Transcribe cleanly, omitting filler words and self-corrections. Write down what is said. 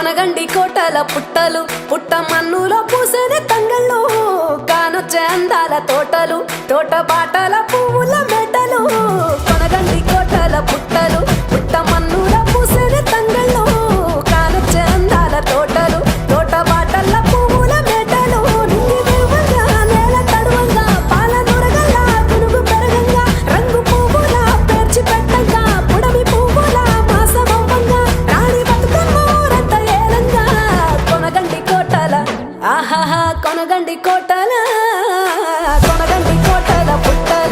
కొనగండి కోటల పుట్టలు పుట్ట మన్నులో పూసేనే తంగళ్ళు కానొచ్చే అందాల తోటలు తోట బాటల పువ్వుల మెటలు కొనగండి కోటల పుట్టలు పుట్ట మన్నులో పూసేనే తంగళ్ళు కానొచ్చే అందాల తోటలు తోట బాటల పువ్వుల మెటలు నింగి దేవంగా నేల తడువంగా పాల నురగల్లా పునుగు పెరగంగా రంగు పువ్వుల పేర్చి పెట్టంగా పుడమి పువ్వుల మాసమవ్వంగా రాణి బతుకమ్మ ఊరంత ఏలంగా కొనగండి కోటల ఆహాహా కొనగండి కోటల పుట్టల